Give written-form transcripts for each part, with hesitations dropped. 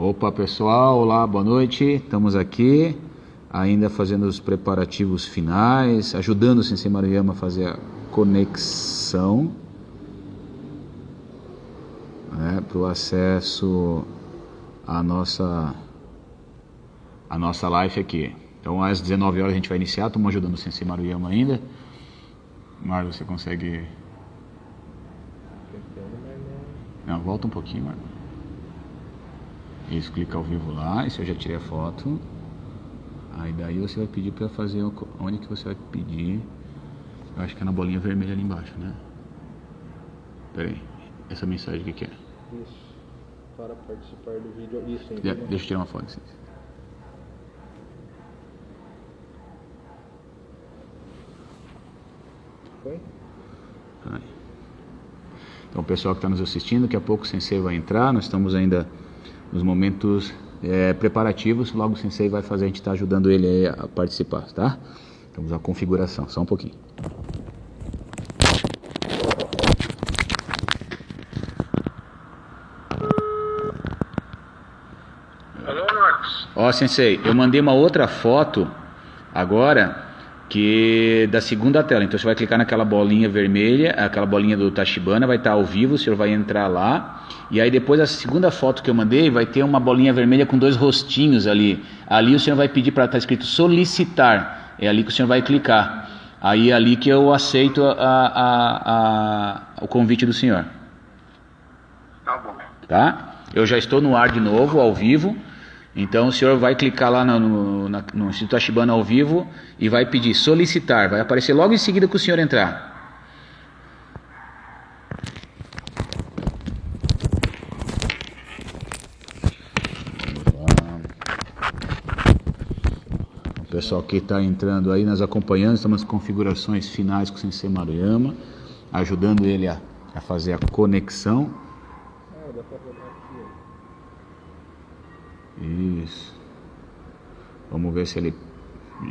Opa, pessoal, olá, boa noite. Estamos aqui ainda fazendo os preparativos finais, ajudando o Sensei Maruyama a fazer a conexão, né, para o acesso à nossa live aqui. Então, às 19 horas a gente vai iniciar. Estamos ajudando o Sensei Maruyama ainda. Marlon, você consegue... Não, volta um pouquinho, Marlon. Isso, clica ao vivo lá. Isso eu já tirei a foto. Aí daí você vai pedir para fazer... Onde que você vai pedir? Eu acho que é na bolinha vermelha ali embaixo, né? Pera aí. Essa mensagem, o que é? Isso. Para participar do vídeo. Isso, hein? Deixa eu tirar uma foto. Assim. Foi? Aí. Então, o pessoal que está nos assistindo, daqui a pouco o Sensei vai entrar. Nós estamos ainda nos momentos preparativos. Logo o Sensei vai fazer, a gente está ajudando ele aí a participar, tá? Vamos à configuração, só um pouquinho. Alô, Marcos. Ó, Sensei, eu mandei uma outra foto agora que da segunda tela. Então você vai clicar naquela bolinha vermelha, aquela bolinha do Tachibana, vai estar ao vivo, o senhor vai entrar lá. E aí depois a segunda foto que eu mandei vai ter uma bolinha vermelha com dois rostinhos ali. Ali o senhor vai pedir para estar escrito solicitar. É ali que o senhor vai clicar. Aí é ali que eu aceito o convite do senhor. Tá bom. Tá? Eu já estou no ar de novo, ao vivo. Então o senhor vai clicar lá no Instituto Tachibana ao vivo e vai pedir solicitar. Vai aparecer logo em seguida que o senhor entrar. O pessoal que está entrando aí, nós acompanhando, estamos nas configurações finais com o Sensei Maruyama, ajudando ele a fazer a conexão. Dá pra rodar aqui, ó. Isso. Vamos ver se ele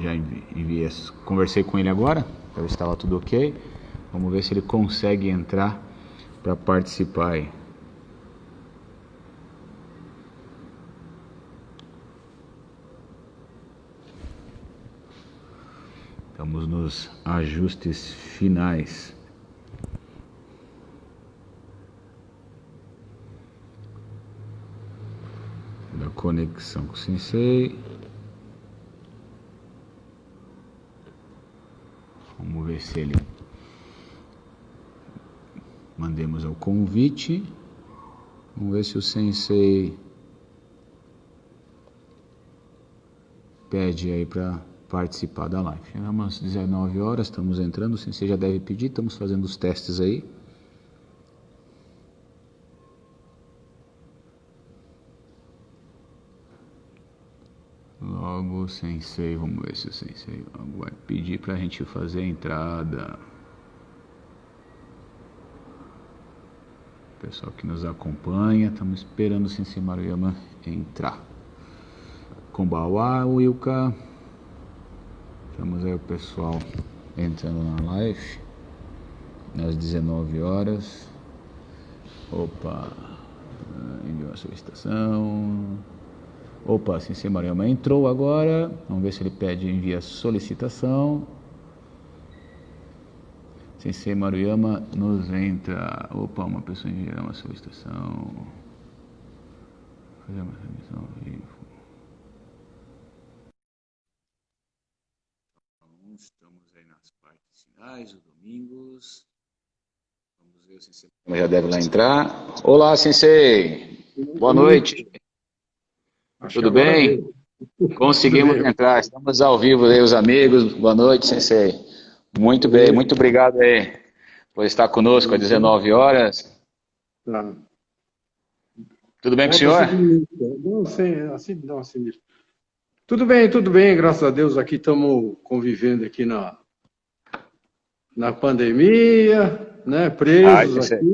já envia. Conversei com ele agora, para ver se estava tudo ok. Vamos ver se ele consegue entrar para participar aí. Estamos nos ajustes finais. Da conexão com o Sensei. Vamos ver se ele... Mandemos o convite. Vamos ver se o Sensei pede aí para participar da live. Chegamos às 19 horas, estamos entrando. O Sensei já deve pedir, estamos fazendo os testes aí. Logo o Sensei, vamos ver se o Sensei vai pedir para a gente fazer a entrada. Pessoal que nos acompanha, estamos esperando o Sensei Maruyama entrar. Konbawa, Wilka. Estamos aí o pessoal entrando na live. Às 19 horas. Opa, enviou a solicitação. Opa, Sensei Maruyama entrou agora. Vamos ver se ele pede envia solicitação. Sensei Maruyama nos entra. Opa, uma pessoa enviará uma solicitação. Fazer uma transmissão ao vivo. Estamos aí nas partes finais, os domingos. Vamos ver o Sensei já deve lá entrar. Olá, Sensei. Boa noite. Tudo bem? Conseguimos entrar, estamos ao vivo aí, os amigos. Boa noite, Sensei. Muito bem, muito obrigado aí por estar conosco às 19 horas. Tá. Tudo bem com o senhor? Tudo bem, graças a Deus. Aqui estamos convivendo aqui na pandemia, né? Presos aqui.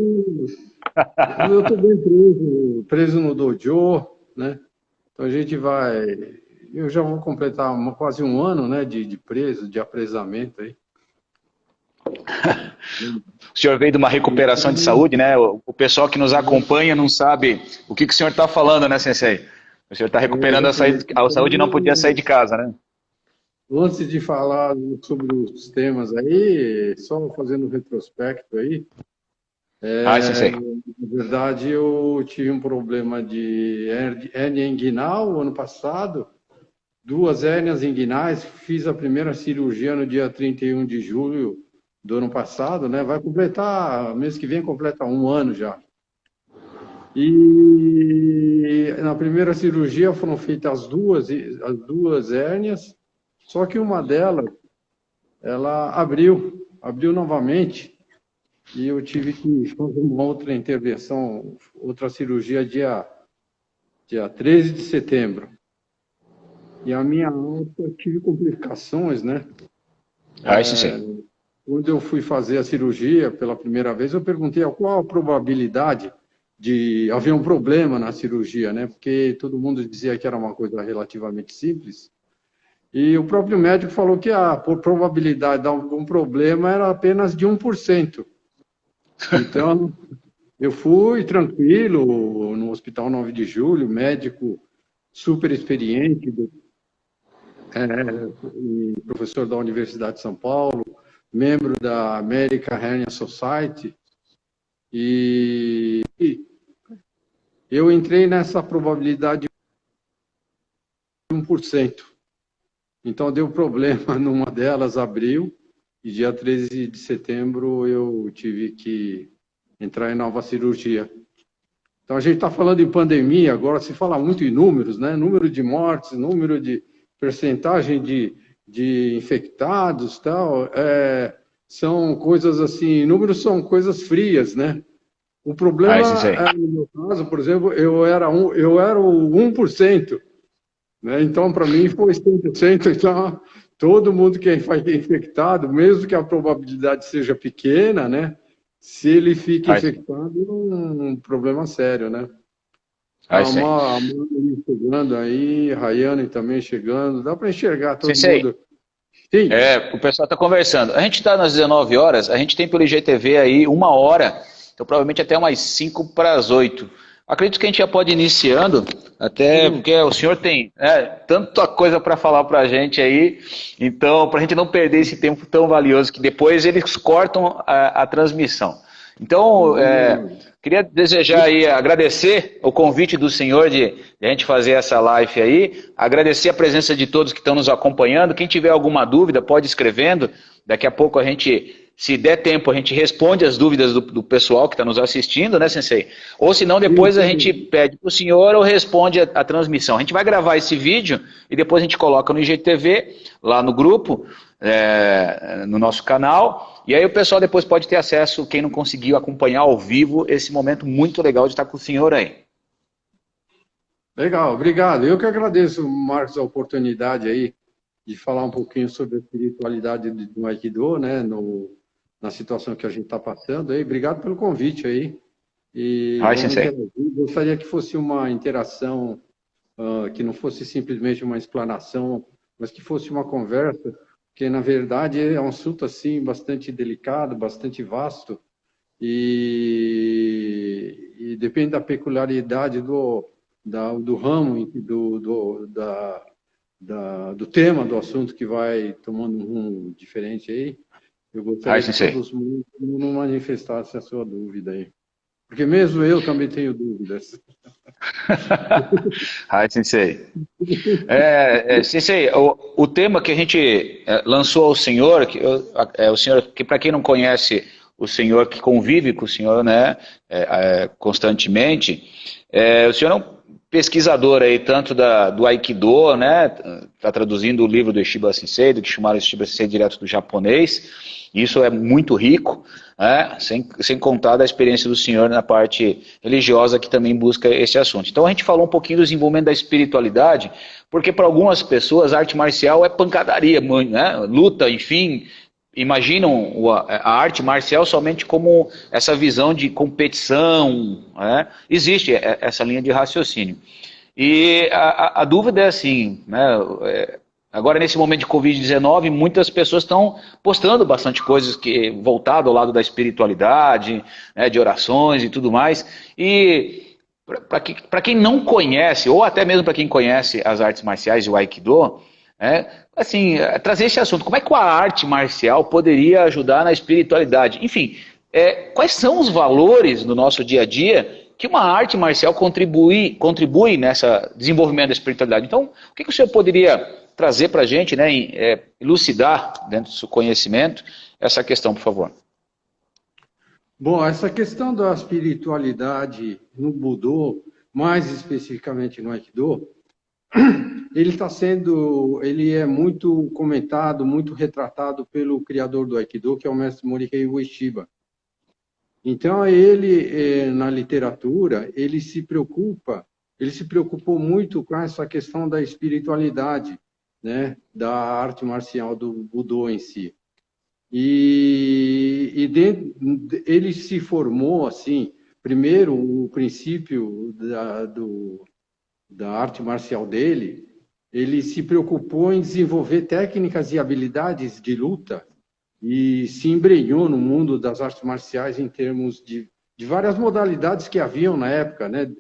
Eu estou bem preso no dojo, né? Então a gente vai... Eu já vou completar quase um ano, né, de preso, de apresamento aí. O senhor veio de uma recuperação de saúde, né? O pessoal que nos acompanha não sabe o que o senhor está falando, né, Sensei? O senhor está recuperando a saúde e não podia sair de casa, né? Antes de falar sobre os temas aí, só fazendo um retrospecto aí, Sensei. na verdade eu tive um problema de hérnia inguinal ano passado, 2 hérnias inguinais, fiz a primeira cirurgia no dia 31 de julho do ano passado, né? Vai completar, mês que vem completa 1 ano já. E na primeira cirurgia foram feitas as duas hérnias, só que uma delas, ela abriu novamente, e eu tive que fazer uma outra intervenção, outra cirurgia dia 13 de setembro. E a minha alta, tive complicações, né? Sensei. Quando eu fui fazer a cirurgia pela primeira vez, eu perguntei qual a probabilidade de haver um problema na cirurgia, né? Porque todo mundo dizia que era uma coisa relativamente simples. E o próprio médico falou que a probabilidade de algum problema era apenas de 1%. Então, eu fui tranquilo no Hospital 9 de Julho, médico super experiente, professor da Universidade de São Paulo, membro da American Hernia Society, e eu entrei nessa probabilidade de 1%. Então, deu problema numa delas, abriu, e dia 13 de setembro eu tive que entrar em nova cirurgia. Então, a gente está falando em pandemia, agora se fala muito em números, né? Número de mortes, número de percentagem de infectados, tal, são coisas assim, números são coisas frias, né? O problema, no meu caso, por exemplo, eu era o 1%, né? Então, para mim, foi 100%. Então, todo mundo que vai ter infectado, mesmo que a probabilidade seja pequena, né? Se ele fica infectado, é um problema sério, né? A Mãe chegando aí, a Rayane também chegando, dá para enxergar todo mundo. Sim. O pessoal está conversando. A gente está nas 19 horas, a gente tem pelo IGTV aí 1 hora, então provavelmente até umas 5 para as 8. Acredito que a gente já pode ir iniciando, até porque o senhor tem tanta coisa para falar para a gente aí, então para a gente não perder esse tempo tão valioso que depois eles cortam a transmissão. Então, queria desejar aí, agradecer o convite do senhor de a gente fazer essa live aí, agradecer a presença de todos que estão nos acompanhando. Quem tiver alguma dúvida pode ir escrevendo, daqui a pouco a gente, se der tempo, a gente responde as dúvidas do pessoal que está nos assistindo, né, Sensei? Ou se não, depois a gente pede para o senhor ou responde a transmissão. A gente vai gravar esse vídeo e depois a gente coloca no IGTV, lá no grupo, no nosso canal, e aí o pessoal depois pode ter acesso, quem não conseguiu acompanhar ao vivo, esse momento muito legal de estar com o senhor aí. Legal, obrigado. Eu que agradeço, Marcos, a oportunidade aí de falar um pouquinho sobre a espiritualidade do Aikido, né, na situação que a gente está passando aí. Obrigado pelo convite aí. E gostaria que fosse uma interação, que não fosse simplesmente uma explanação, mas que fosse uma conversa, porque, na verdade, é um assunto assim, bastante delicado, bastante vasto, e depende da peculiaridade do ramo, do tema do assunto que vai tomando um rumo diferente aí. Eu gostaria que todos não manifestassem a sua dúvida aí. Porque mesmo eu também tenho dúvidas. Sensei. Sensei, o tema que a gente lançou ao senhor, o senhor, que para quem não conhece o senhor que convive com o senhor, né, constantemente, o senhor é um pesquisador aí, tanto do Aikido, né, está traduzindo o livro do Ishiba Sensei, do Kishimoto Ishiba Sensei direto do japonês. Isso é muito rico, né? sem contar da experiência do senhor na parte religiosa que também busca esse assunto. Então a gente falou um pouquinho do desenvolvimento da espiritualidade, porque para algumas pessoas a arte marcial é pancadaria, né? Luta, enfim, imaginam a arte marcial somente como essa visão de competição, né? Existe essa linha de raciocínio. E a dúvida é assim, né? Agora, nesse momento de Covid-19, muitas pessoas estão postando bastante coisas voltado ao lado da espiritualidade, né, de orações e tudo mais. E Para quem não conhece, ou até mesmo para quem conhece as artes marciais e o Aikido, assim, trazer esse assunto. Como é que a arte marcial poderia ajudar na espiritualidade? Enfim, quais são os valores no nosso dia a dia que uma arte marcial contribui nessa desenvolvimento da espiritualidade? Então, o que o senhor poderia trazer para a gente, né, elucidar dentro do seu conhecimento essa questão, por favor? Bom, essa questão da espiritualidade no Budô, mais especificamente no Aikido, ele é muito comentado, muito retratado pelo criador do Aikido, que é o mestre Morihei Ueshiba. Então, ele, na literatura, ele se preocupou muito com essa questão da espiritualidade, né, da arte marcial do Budô em si. Ele se formou assim, primeiro o princípio da arte marcial dele, ele se preocupou em desenvolver técnicas e habilidades de luta e se embrenhou no mundo das artes marciais em termos de várias modalidades que haviam na época, né,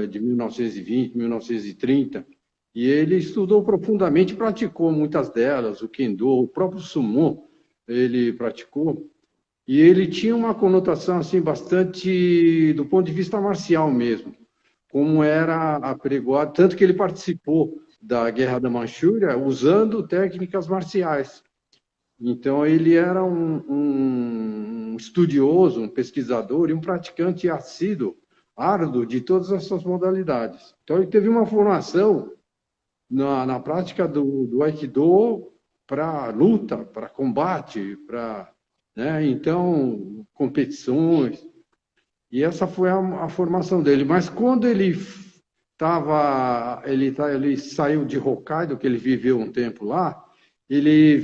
de 1920, 1930. E ele estudou profundamente, praticou muitas delas, o Kendo, o próprio Sumo, ele praticou, e ele tinha uma conotação assim bastante do ponto de vista marcial mesmo, como era apregoado, tanto que ele participou da Guerra da Manchúria usando técnicas marciais. Então ele era um estudioso, um pesquisador e um praticante assíduo, árduo de todas essas modalidades. Então ele teve uma formação na prática do Aikido para luta, para combate, né, então, competições. E essa foi a formação dele. Mas quando ele saiu de Hokkaido, que ele viveu um tempo lá, ele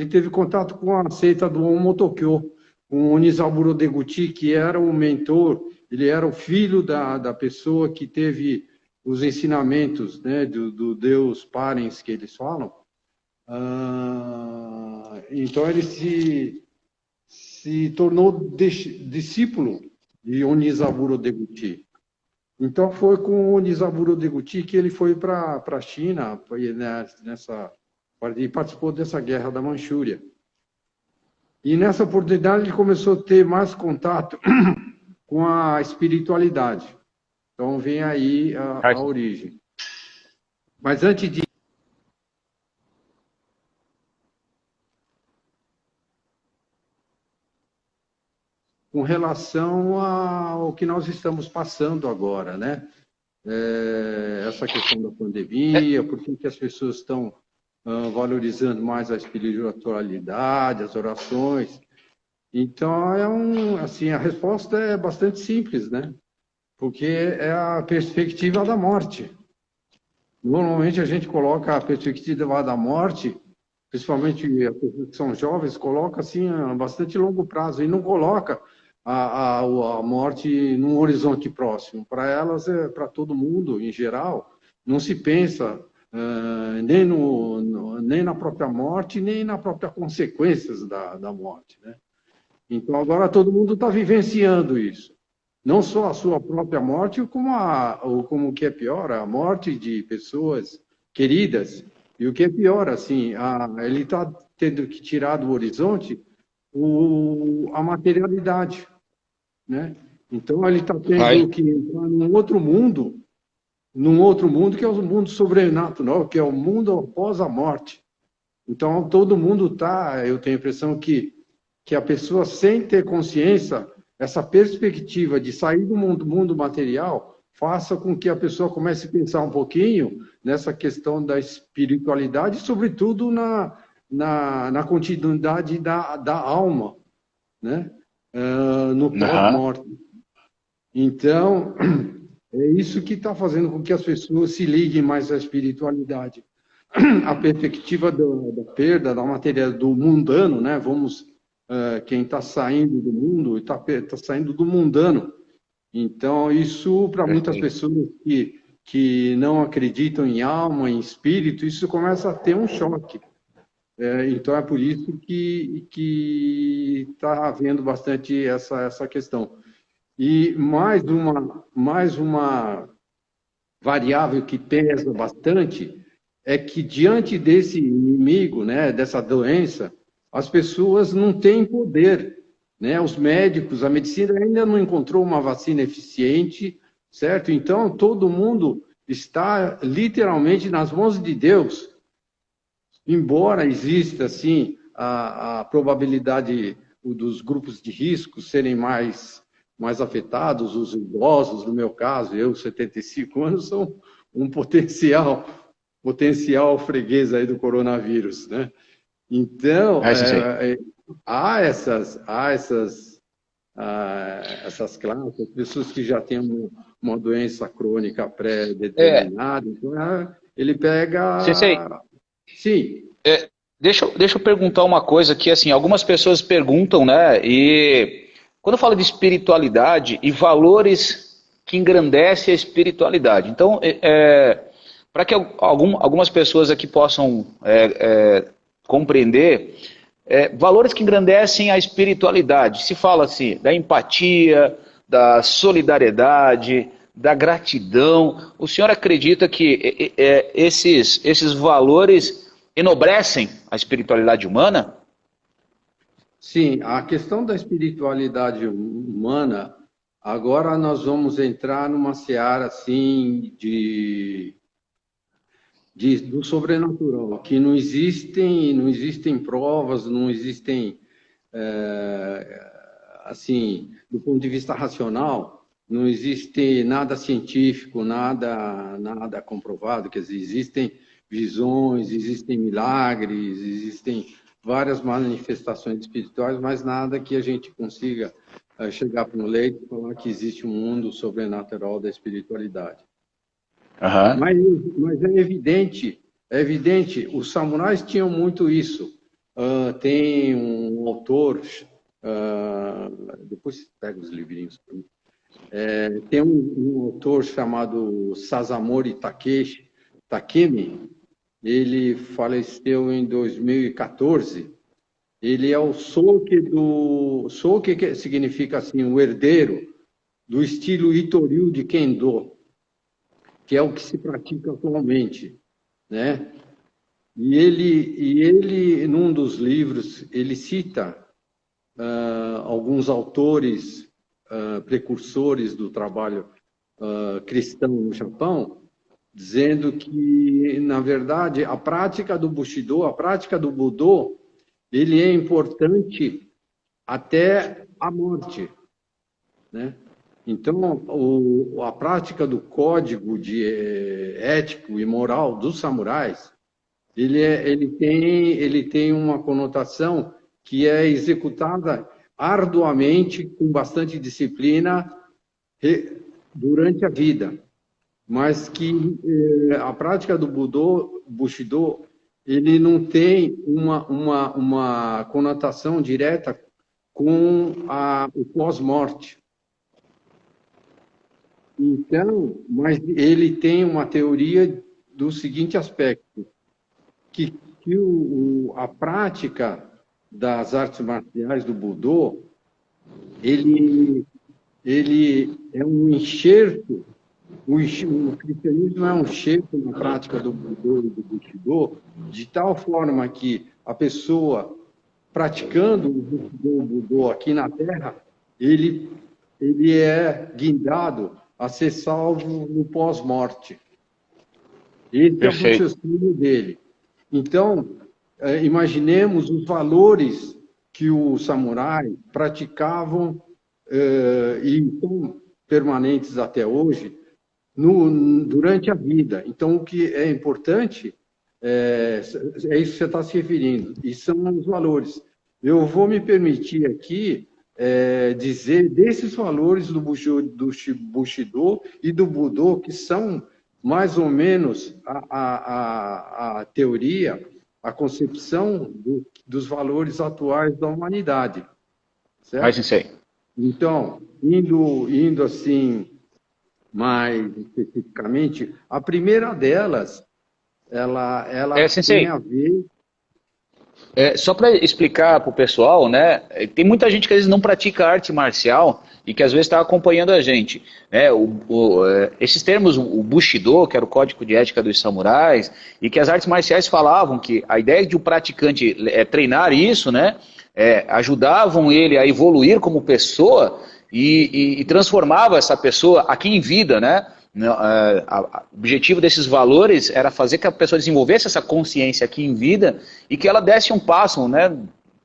teve contato com a seita do Omotokyo, com o Onizaburō Deguchi, que era o mentor, ele era o filho da pessoa que teve os ensinamentos, né, do Deus Parens, que eles falam. Então ele se tornou discípulo de Onizaburō Deguchi. Então foi com o Onizaburō Deguchi que ele foi para a China e participou dessa guerra da Manchúria. E nessa oportunidade ele começou a ter mais contato com a espiritualidade. Então vem aí a origem. Mas antes de com relação ao que nós estamos passando agora, né? Essa questão da pandemia, por que as pessoas estão valorizando mais a espiritualidade, as orações. Então, assim, a resposta é bastante simples, né? Porque é a perspectiva da morte. Normalmente a gente coloca a perspectiva da morte, principalmente as pessoas que são jovens, coloca assim a bastante longo prazo e não coloca a morte num horizonte próximo. Para elas, para todo mundo em geral, não se pensa nem na própria morte, nem na própria consequências da morte, né? Então agora todo mundo está vivenciando isso. Não só a sua própria morte, como o que é pior, a morte de pessoas queridas. E o que é pior, assim, ele está tendo que tirar do horizonte a materialidade, né? Então ele está tendo que entrar num outro mundo que é o mundo sobrenatural, que é o mundo após a morte. Então todo mundo eu tenho a impressão que a pessoa, sem ter consciência, essa perspectiva de sair do mundo material faça com que a pessoa comece a pensar um pouquinho nessa questão da espiritualidade, sobretudo na continuidade da alma, né? No pós-morte. Então, é isso que está fazendo com que as pessoas se liguem mais à espiritualidade. A perspectiva da perda da matéria do mundano, né? Quem está saindo do mundo está saindo do mundano. Então, isso para muitas pessoas que não acreditam em alma, em espírito, isso começa a ter um choque. Então, é por isso que está havendo bastante essa questão. E mais uma variável que pesa bastante é que diante desse inimigo, né, dessa doença, as pessoas não têm poder, né? Os médicos, a medicina ainda não encontrou uma vacina eficiente, certo? Então todo mundo está literalmente nas mãos de Deus. Embora exista assim a probabilidade dos grupos de risco serem mais afetados, os idosos, no meu caso, eu, 75 anos, sou um potencial freguês aí do coronavírus, né? Então, essas classes, pessoas que já têm uma doença crônica pré-determinada, então ele pega... Sensei, Sim. deixa eu perguntar uma coisa que, assim, algumas pessoas perguntam, né, e quando eu falo de espiritualidade e valores que engrandecem a espiritualidade, então, para que algumas pessoas aqui possam compreender, valores que engrandecem a espiritualidade, se fala assim, da empatia, da solidariedade, da gratidão. O senhor acredita que esses valores enobrecem a espiritualidade humana? Sim, a questão da espiritualidade humana, agora nós vamos entrar numa seara assim do sobrenatural, que não existem provas, não existem assim, do ponto de vista racional, não existe nada científico, nada comprovado, quer dizer, existem visões, existem milagres, existem várias manifestações espirituais, mas nada que a gente consiga chegar para um leito e falar que existe um mundo sobrenatural da espiritualidade. Uhum. Mas é evidente, os samurais tinham muito isso. Tem um autor, depois pega os livrinhos para mim. Tem um autor chamado Sazamori Takemi, ele faleceu em 2014. Ele é o Soke que significa assim, o herdeiro do estilo Itoryu de Kendo, que é o que se pratica atualmente, né? E ele num dos livros, ele cita alguns autores precursores do trabalho cristão no Japão, dizendo que, na verdade, a prática do Bushido, a prática do Budô, ele é importante até a morte, né? Então, a prática do código ético e moral dos samurais, ele tem uma conotação que é executada arduamente, com bastante disciplina, durante a vida. Mas que a prática do Bushido, ele não tem uma conotação direta com o pós-morte. Então, mas ele tem uma teoria do seguinte aspecto, que a prática das artes marciais do Budô, ele é um enxerto, o cristianismo é um enxerto na prática do Budô e do Bushido, de tal forma que a pessoa praticando o Budô aqui na Terra, ele é guindado a ser salvo no pós-morte. Esse Perfeito. é o raciocínio dele. Então, imaginemos os valores que os samurais praticavam e são permanentes até hoje durante a vida. Então, o que é importante é isso que você está se referindo, e são os valores. Eu vou me permitir aqui dizer desses valores do Bushido e do Budô, que são mais ou menos a teoria, a concepção dos valores atuais da humanidade. Certo? Vai, Sensei. Então, indo assim, mais especificamente, a primeira delas, ela tem Sensei, a ver... Só para explicar para o pessoal, né? Tem muita gente que às vezes não pratica arte marcial e que às vezes está acompanhando a gente. Né? Esses termos, o Bushido, que era o código de ética dos samurais, e que as artes marciais falavam que a ideia de o praticante treinar isso, né? Ajudavam ele a evoluir como pessoa e transformava essa pessoa aqui em vida, né? O objetivo desses valores era fazer que a pessoa desenvolvesse essa consciência aqui em vida e que ela desse um passo, né,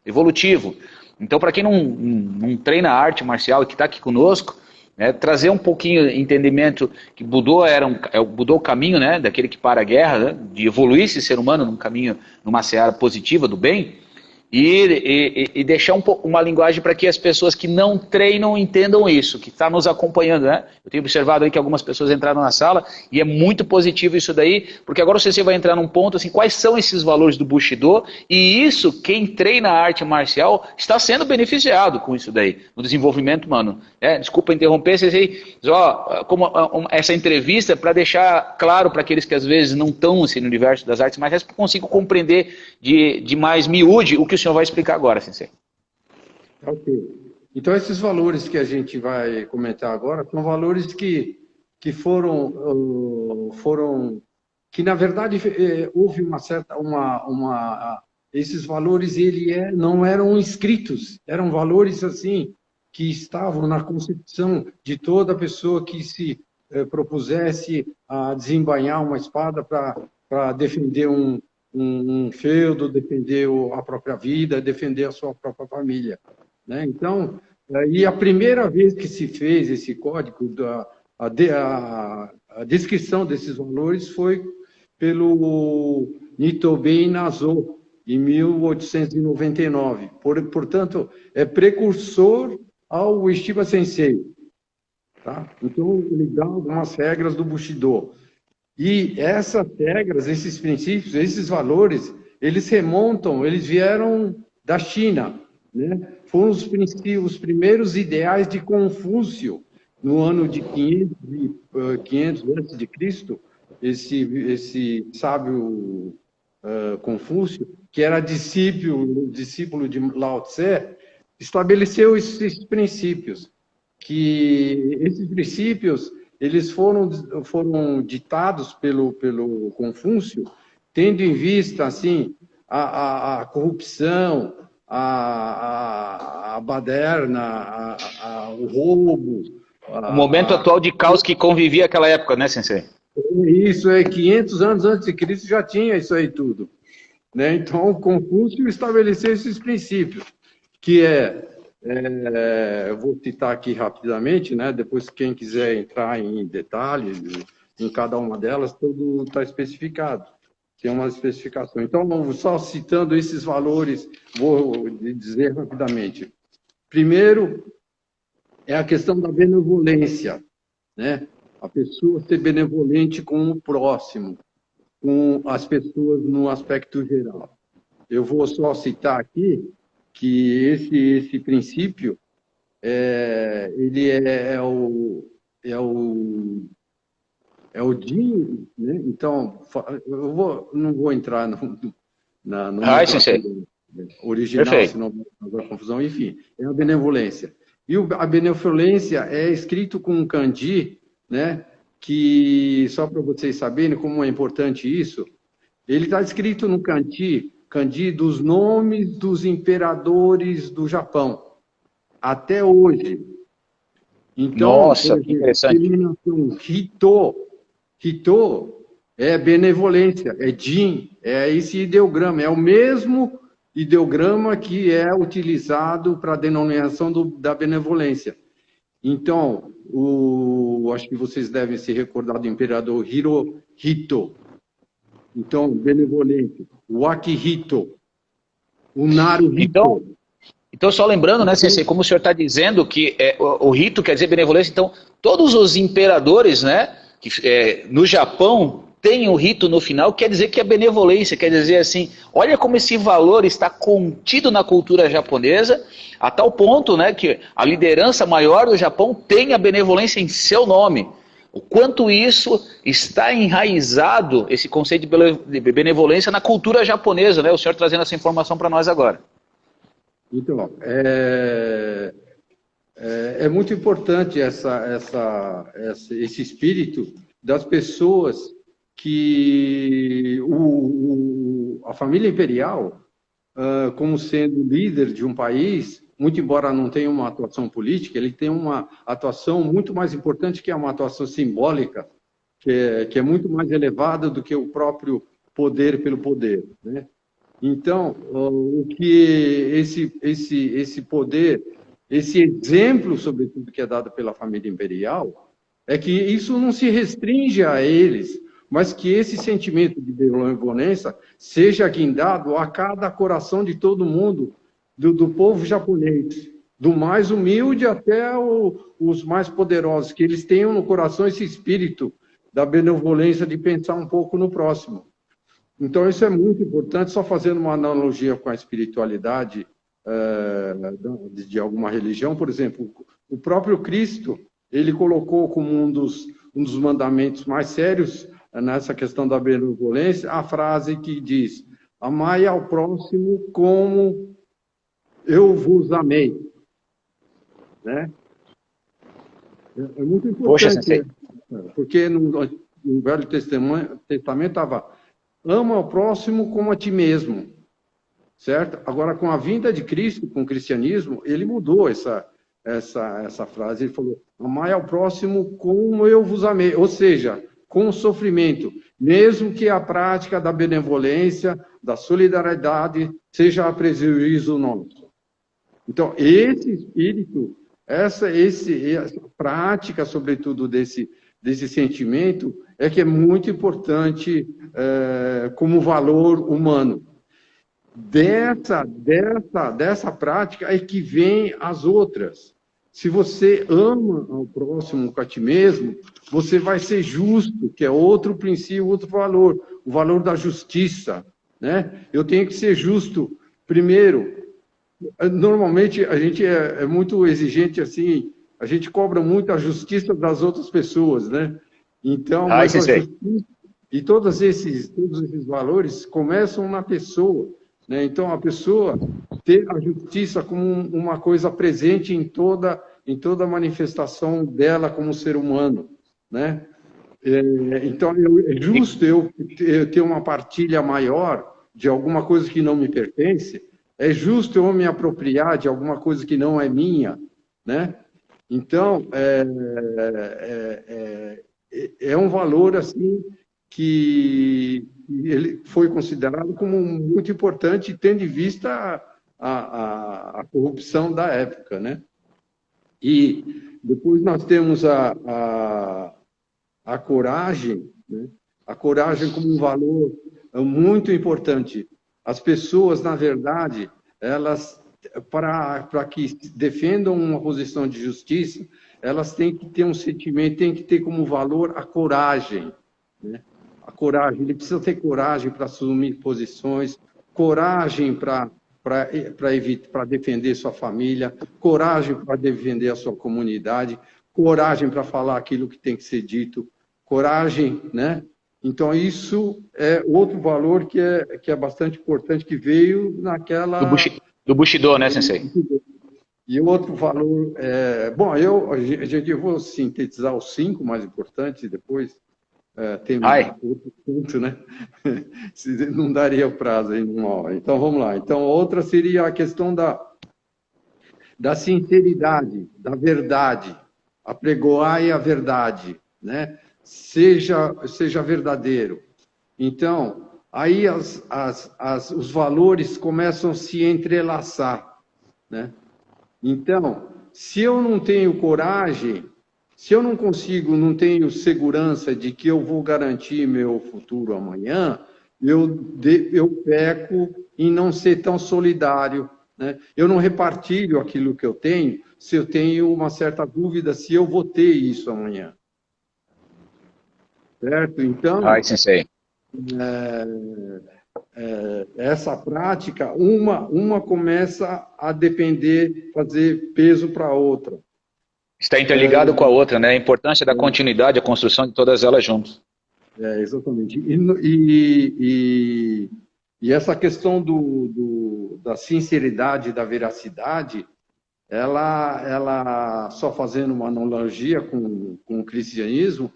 evolutivo. Então, para quem não treina arte marcial e que está aqui conosco, né, trazer um pouquinho de entendimento que Budô Budô o caminho, né, daquele que para a guerra, né, de evoluir esse ser humano num caminho, numa seara positiva do bem, e deixar uma linguagem para que as pessoas que não treinam entendam isso, que está nos acompanhando, né? Eu tenho observado aí que algumas pessoas entraram na sala e é muito positivo isso daí, porque agora você vai entrar num ponto assim, quais são esses valores do Bushido, e isso, quem treina a arte marcial está sendo beneficiado com isso daí, no desenvolvimento humano. Desculpa interromper, essa entrevista para deixar claro para aqueles que às vezes não estão assim, no universo das artes marciais, para que consigam compreender de mais miúde o que o senhor vai explicar agora, Sensei. Ok. Então, esses valores que a gente vai comentar agora são valores que foram, que na verdade houve uma certa, esses valores não eram escritos, eram valores assim que estavam na concepção de toda pessoa que se propusesse a desembainhar uma espada para defender um feudo, defender a própria vida, defender a sua própria família. Né? Então, e a primeira vez que se fez esse código, a descrição desses valores foi pelo Nitobei Naso, em 1899. Portanto, é precursor ao Ueshiba Sensei. Tá? Então, ele dá algumas regras do Bushido. E essas regras, esses princípios, esses valores, eles vieram da China, né? Foram os primeiros ideais de Confúcio, no ano de 500 a.C., esse sábio Confúcio, que era discípulo de Lao Tse, estabeleceu esses princípios, eles foram ditados pelo Confúcio, tendo em vista assim a corrupção, a baderna, o roubo. O momento atual de caos que convivia naquela época, né, Sensei? Isso 500 anos antes de Cristo já tinha isso aí tudo. Né? Então, Confúcio estabeleceu esses princípios, que eu vou citar aqui rapidamente, né? Depois quem quiser entrar em detalhes, em cada uma delas, tudo está especificado. Tem uma especificação. Então, só citando esses valores, vou dizer rapidamente. Primeiro, é a questão da benevolência, né? A pessoa ser benevolente com o próximo, com as pessoas no aspecto geral. Eu vou só citar aqui que esse princípio ele é o Jin, né? Então não vou entrar no original, perfeito, senão vai dar confusão. Enfim, é a benevolência. E a benevolência é escrito com um kanji, né? Que só para vocês saberem como é importante isso, ele está escrito no kanji dos nomes dos imperadores do Japão, até hoje. Então, nossa, que interessante. Hito é benevolência, é Jin, é esse ideograma, é o mesmo ideograma que é utilizado para a denominação da benevolência. Então, acho que vocês devem se recordar do imperador Hirohito. Então, benevolente. O Akihito. O Naruhito. Então, só lembrando, né, Sensei, como o senhor está dizendo que o rito quer dizer benevolência, então, todos os imperadores, né, no Japão, têm o rito no final, quer dizer que é benevolência, quer dizer assim, olha como esse valor está contido na cultura japonesa, a tal ponto, né, que a liderança maior do Japão tem a benevolência em seu nome. O quanto isso está enraizado, esse conceito de benevolência, na cultura japonesa, né? O senhor trazendo essa informação para nós agora. Então, é muito importante esse espírito das pessoas que a família imperial, como sendo líder de um país, muito embora não tenha uma atuação política, ele tem uma atuação muito mais importante, que é uma atuação simbólica, que é muito mais elevada do que o próprio poder pelo poder, né? Então, o que esse poder, esse exemplo, sobretudo, que é dado pela família imperial, é que isso não se restringe a eles, mas que esse sentimento de benevolência seja guindado a cada coração de todo mundo, do povo japonês, do mais humilde até os mais poderosos, que eles tenham no coração esse espírito da benevolência de pensar um pouco no próximo. Então, isso é muito importante, só fazendo uma analogia com a espiritualidade de alguma religião. Por exemplo, o próprio Cristo, ele colocou como um dos mandamentos mais sérios nessa questão da benevolência, a frase que diz: amai ao próximo como eu vos amei. Né? É muito importante, porque no Velho Testamento estava: ama ao próximo como a ti mesmo, certo? Agora, com a vinda de Cristo, com o cristianismo, ele mudou essa frase. Ele falou: amai ao próximo como eu vos amei, ou seja, com sofrimento, mesmo que a prática da benevolência, da solidariedade, seja a prejuízo nosso. Então, esse espírito, essa prática, sobretudo, desse sentimento, é que é muito importante como valor humano. Dessa prática é que vem as outras. Se você ama ao próximo com a ti mesmo, você vai ser justo, que é outro princípio, outro valor, o valor da justiça, né? Eu tenho que ser justo primeiro. Normalmente a gente é muito exigente assim, a gente cobra muito a justiça das outras pessoas, né? Então, mas a justiça, e todos esses valores começam na pessoa, né? Então, a pessoa ter a justiça como uma coisa presente em toda a manifestação dela como ser humano, né? Então, é justo eu ter uma partilha maior de alguma coisa que não me pertence. É justo eu me apropriar de alguma coisa que não é minha, né? Então, é um valor assim que ele foi considerado como muito importante, tendo em vista a corrupção da época, né? E depois nós temos a coragem, né? A coragem como um valor muito importante. As pessoas, na verdade, elas, para que defendam uma posição de justiça, elas têm que ter um sentimento, têm que ter como valor a coragem, né? A coragem, ele precisa ter coragem para assumir posições, coragem para defender sua família, coragem para defender a sua comunidade, coragem para falar aquilo que tem que ser dito, coragem, né? Então, isso é outro valor que é bastante importante, que veio naquela... Do Bushido, né, Sensei? E o outro valor... Bom, eu vou sintetizar os 5 mais importantes e depois tem outro ponto, né? Não daria o prazo aí numa hora. Então, vamos lá. Então, outra seria a questão da sinceridade, da verdade. Apregoai a verdade, né? Seja verdadeiro. Então, aí os valores começam a se entrelaçar, né? Então, se eu não tenho coragem, se eu não tenho segurança de que eu vou garantir meu futuro amanhã, eu peco em não ser tão solidário, né? Eu não repartilho aquilo que eu tenho, se eu tenho uma certa dúvida se eu vou ter isso amanhã. Certo? Então, Sensei. Essa prática, uma começa a depender, fazer peso para a outra. Está interligado com a outra, né? A importância da continuidade, a construção de todas elas juntas. Exatamente. E essa questão da sinceridade, da veracidade, ela só fazendo uma analogia com o cristianismo,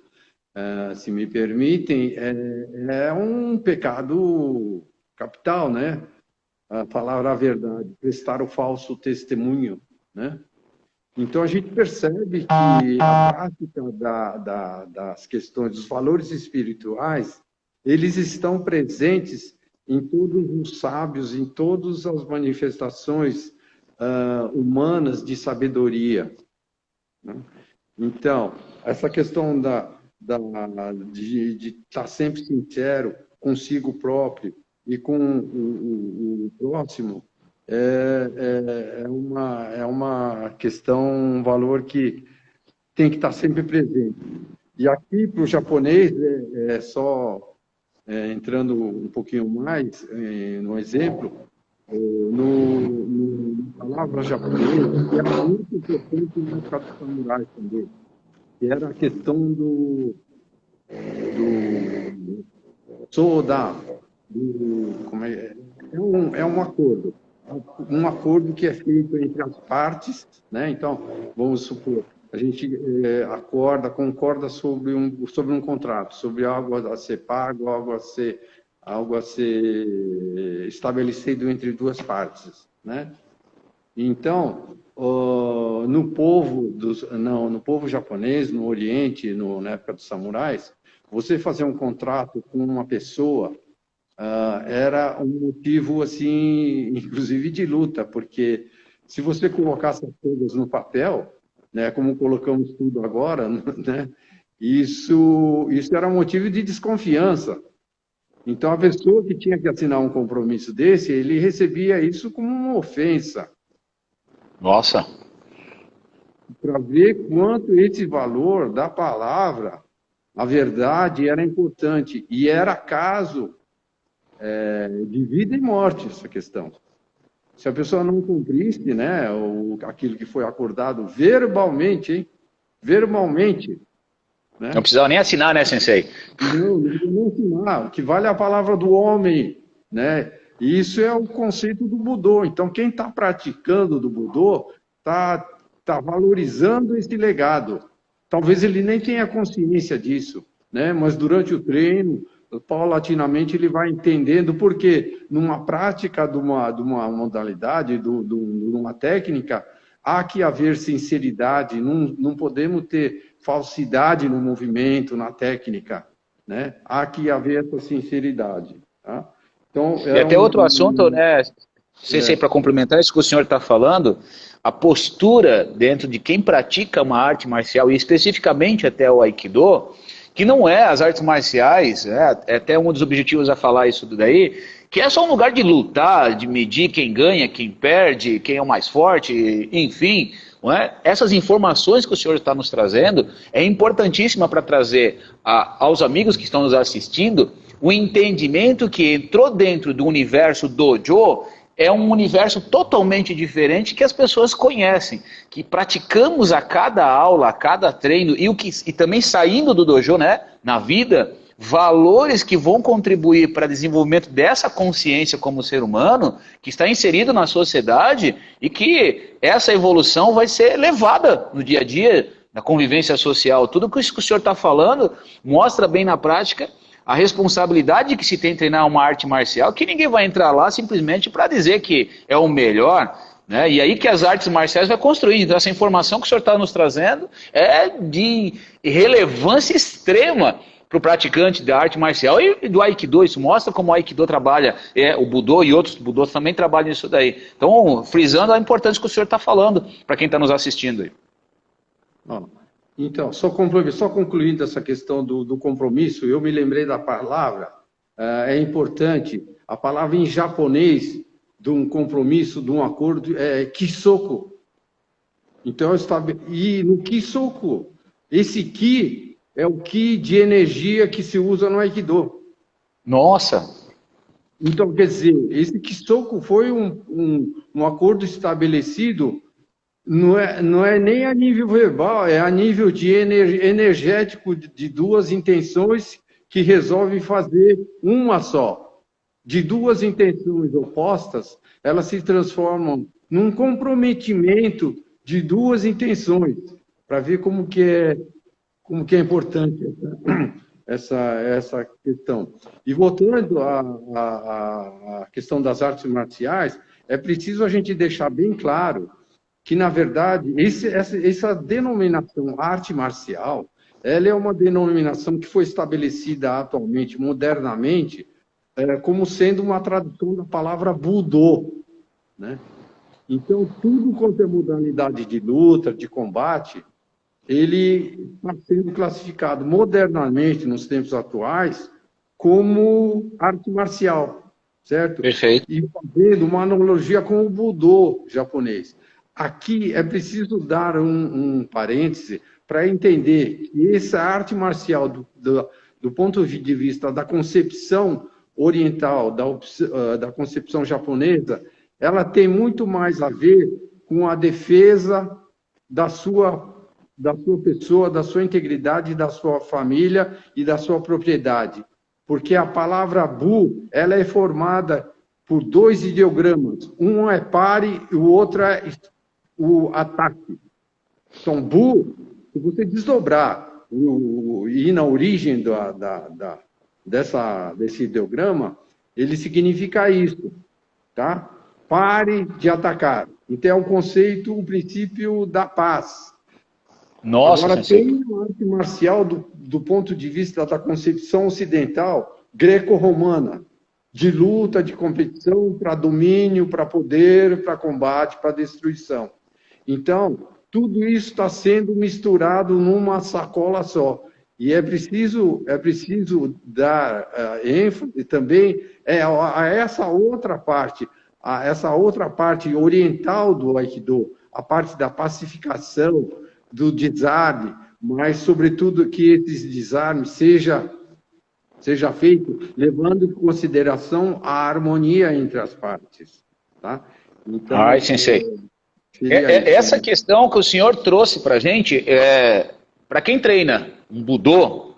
se me permitem, é um pecado capital, né? Falar a verdade, prestar o falso testemunho, né? Então a gente percebe que a prática das questões dos valores espirituais, eles estão presentes em todos os sábios, em todas as manifestações humanas de sabedoria, né? Então, essa questão de estar sempre sincero consigo próprio e com o próximo é uma questão, um valor que tem que estar sempre presente. E aqui, para o japonês, entrando um pouquinho mais no exemplo, no palavra japonesa, que era muito importante no mercado dos samurais também, que era a questão do soda, é um acordo. Um acordo que é feito entre as partes, né? Então, vamos supor, a gente concorda sobre um contrato, sobre algo a ser pago, algo a ser estabelecido entre duas partes, né? Então, no povo japonês, no Oriente, na época dos samurais, você fazer um contrato com uma pessoa era um motivo, assim, inclusive de luta, porque se você colocasse as coisas no papel, né, como colocamos tudo agora, né, isso era um motivo de desconfiança. Então, a pessoa que tinha que assinar um compromisso desse, ele recebia isso como uma ofensa. Nossa! Para ver quanto esse valor da palavra, a verdade, era importante. E era caso de vida e morte, essa questão. Se a pessoa não cumprisse, né, aquilo que foi acordado verbalmente, hein? Verbalmente. Né? Não precisava nem assinar, né, Sensei? Não assinar. O que vale é a palavra do homem, né? E isso é o conceito do Budô. Então, quem está praticando do Budô está valorizando esse legado. Talvez ele nem tenha consciência disso, né? Mas durante o treino, paulatinamente ele vai entendendo, porque numa prática de uma modalidade, de uma técnica, há que haver sinceridade, não podemos ter falsidade no movimento, na técnica, né? Há que haver essa sinceridade. Tá? Então, e até outro assunto, né, Sensei, para complementar isso que o senhor está falando, a postura dentro de quem pratica uma arte marcial, e especificamente até o Aikido, que não é as artes marciais, é até um dos objetivos a falar isso daí, que é só um lugar de lutar, de medir quem ganha, quem perde, quem é o mais forte, enfim. Não é? Essas informações que o senhor está nos trazendo é importantíssima para trazer aos amigos que estão nos assistindo o entendimento que entrou dentro do universo dojo é um universo totalmente diferente que as pessoas conhecem, que praticamos a cada aula, a cada treino, e também saindo do dojo, né, na vida, valores que vão contribuir para o desenvolvimento dessa consciência como ser humano, que está inserido na sociedade, e que essa evolução vai ser levada no dia a dia, na convivência social. Tudo isso que o senhor está falando mostra bem na prática a responsabilidade que se tem em treinar uma arte marcial, que ninguém vai entrar lá simplesmente para dizer que é o melhor, né? E aí que as artes marciais vai construir. Então essa informação que o senhor está nos trazendo é de relevância extrema para o praticante da arte marcial e do Aikido. Isso mostra como o Aikido trabalha, o Budô e outros Budôs também trabalham isso daí. Então, frisando a importância que o senhor está falando para quem está nos assistindo aí. Então, só concluindo essa questão do compromisso, eu me lembrei da palavra, é importante, a palavra em japonês de um compromisso, de um acordo, é kisoku. Então, e no kisoku, esse ki é o ki de energia que se usa no Aikido. Nossa! Então, quer dizer, esse kisoku foi um acordo estabelecido não é nem a nível verbal, é a nível de energético de duas intenções que resolvem fazer uma só. De duas intenções opostas, elas se transformam num comprometimento de duas intenções, para ver como que é importante essa questão. E voltando à questão das artes marciais, é preciso a gente deixar bem claro que, na verdade, essa denominação arte marcial, ela é uma denominação que foi estabelecida atualmente, modernamente, como sendo uma tradução da palavra Budô, né? Então, tudo quanto é modalidade de luta, de combate, ele está sendo classificado modernamente, nos tempos atuais, como arte marcial, certo? Perfeito. E fazendo uma analogia com o Budô japonês. Aqui é preciso dar um parêntese para entender que essa arte marcial, do ponto de vista da concepção oriental, da concepção japonesa, ela tem muito mais a ver com a defesa da sua pessoa, da sua integridade, da sua família e da sua propriedade. Porque a palavra Bu, ela é formada por dois ideogramas. Um é pare e o outro é o ataque. Então, Bu, se você desdobrar e ir na origem desse ideograma, ele significa isso, tá? Pare de atacar. Então, é o conceito, o princípio da paz. Nossa, agora, tem uma arte marcial do ponto de vista da concepção ocidental, greco-romana, de luta, de competição, para domínio, para poder, para combate, para destruição. Então, tudo isso está sendo misturado numa sacola só. E é preciso dar ênfase também a essa outra parte oriental do Aikido, a parte da pacificação, do desarme, mas, sobretudo, que esse desarme seja feito levando em consideração a harmonia entre as partes. Tá? Então, Sensei. Essa questão que o senhor trouxe para a gente, para quem treina um Budô,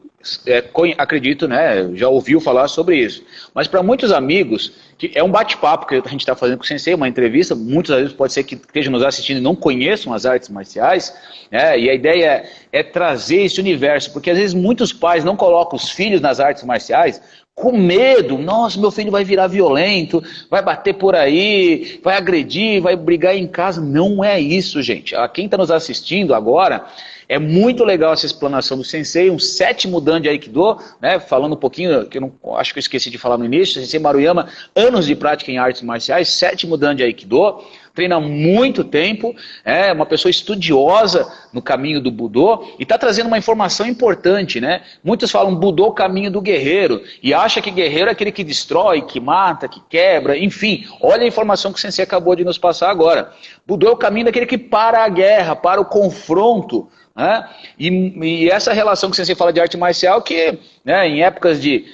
acredito, né, já ouviu falar sobre isso. Mas para muitos amigos, que é um bate-papo que a gente está fazendo com o Sensei, uma entrevista, muitos às vezes pode ser que estejam nos assistindo e não conheçam as artes marciais, né, e a ideia é trazer esse universo, porque às vezes muitos pais não colocam os filhos nas artes marciais com medo. Nossa, meu filho vai virar violento, vai bater por aí, vai agredir, vai brigar em casa. Não é isso, gente. Quem está nos assistindo agora, é muito legal essa explanação do Sensei, um 7º Dan de Aikido, né, falando um pouquinho, que eu não acho que eu esqueci de falar no início, Sensei Maruyama, anos de prática em artes marciais, 7º Dan de Aikido, treina há muito tempo, é uma pessoa estudiosa no caminho do Budô, e está trazendo uma informação importante, né? Muitos falam Budô, caminho do guerreiro, e acha que guerreiro é aquele que destrói, que mata, que quebra, enfim, olha a informação que o Sensei acabou de nos passar agora. Budô é o caminho daquele que para a guerra, para o confronto, né? E essa relação que o Sensei fala de arte marcial, que, né, em épocas de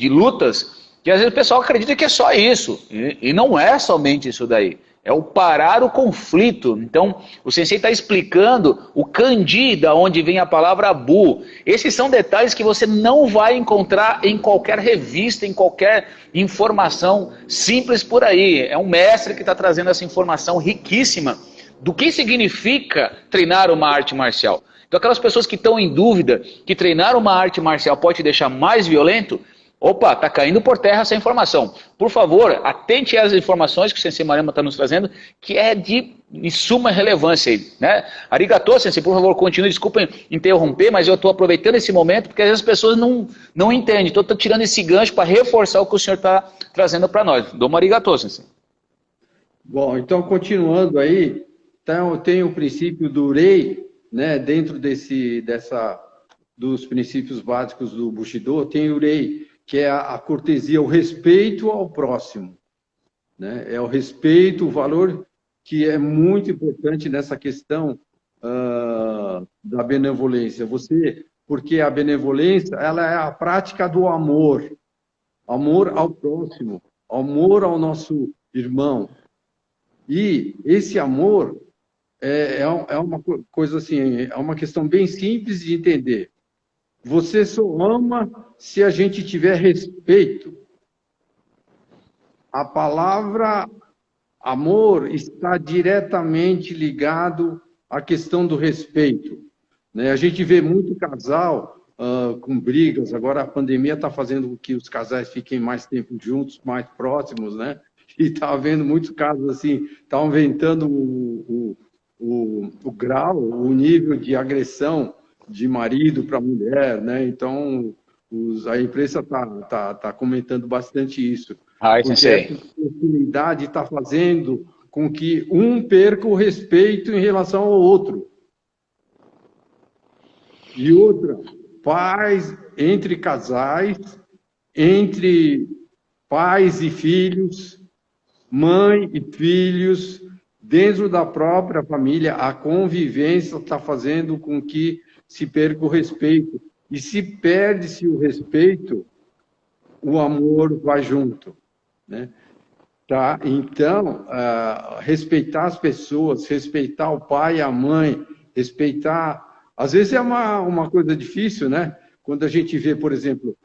lutas, que às vezes o pessoal acredita que é só isso, e não é somente isso daí, é o parar o conflito. Então, o Sensei está explicando o kanji, da onde vem a palavra Bu. Esses são detalhes que você não vai encontrar em qualquer revista, em qualquer informação simples por aí. É um mestre que está trazendo essa informação riquíssima do que significa treinar uma arte marcial. Então, aquelas pessoas que estão em dúvida que treinar uma arte marcial pode te deixar mais violento, opa, está caindo por terra essa informação. Por favor, atente às informações que o Sensei Maruyama está nos trazendo, que é de suma relevância aí, né? Arigatô, Sensei, por favor, continue, desculpem interromper, mas eu estou aproveitando esse momento, porque às vezes as pessoas não entendem. Então, estou tirando esse gancho para reforçar o que o senhor está trazendo para nós. Domo arigatô, Sensei. Bom, então, continuando aí, tem o princípio do Rei, né? Dentro dos princípios básicos do Bushido, tem o Rei, que é a cortesia, o respeito ao próximo, né? É o respeito, o valor que é muito importante nessa questão da benevolência. Porque a benevolência, ela é a prática do amor ao próximo, amor ao nosso irmão. E esse amor, é uma coisa assim, é uma questão bem simples de entender. Você só ama se a gente tiver respeito. A palavra amor está diretamente ligado à questão do respeito, né? A gente vê muito casal com brigas. Agora a pandemia está fazendo com que os casais fiquem mais tempo juntos, mais próximos, né? E está havendo muitos casos assim, está aumentando o grau, o nível de agressão de marido para mulher, né? Então a imprensa tá comentando bastante isso. Porque essa oportunidade está fazendo com que um perca o respeito em relação ao outro. E outra, pais entre casais, entre pais e filhos, mãe e filhos, dentro da própria família, a convivência está fazendo com que se perca o respeito. E se perde-se o respeito, o amor vai junto, né? Tá? Então, respeitar as pessoas, respeitar o pai e a mãe, respeitar... Às vezes é uma coisa difícil, né? Quando a gente vê, por exemplo,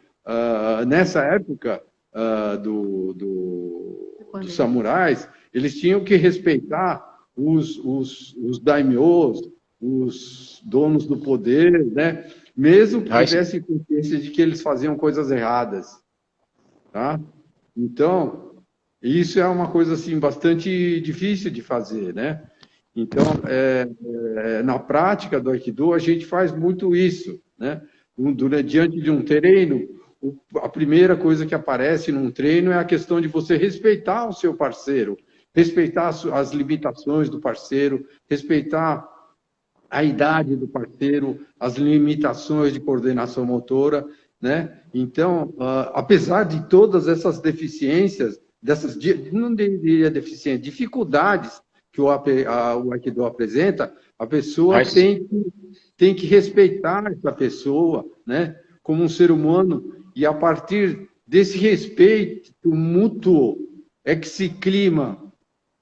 nessa época dos samurais, eles tinham que respeitar os daimyos, os donos do poder, né? Mesmo que tivessem consciência de que eles faziam coisas erradas. Tá? Então, isso é uma coisa assim, bastante difícil de fazer, né? Então, na prática do Aikido, a gente faz muito isso, né? Diante de um treino, a primeira coisa que aparece num treino é a questão de você respeitar o seu parceiro, respeitar as limitações do parceiro, respeitar a idade do parceiro, as limitações de coordenação motora, né? Então, apesar de todas essas deficiências, não diria deficiência, dificuldades que o Aikido apresenta, a pessoa tem que respeitar essa pessoa, né? Como um ser humano, e a partir desse respeito mútuo é que se cria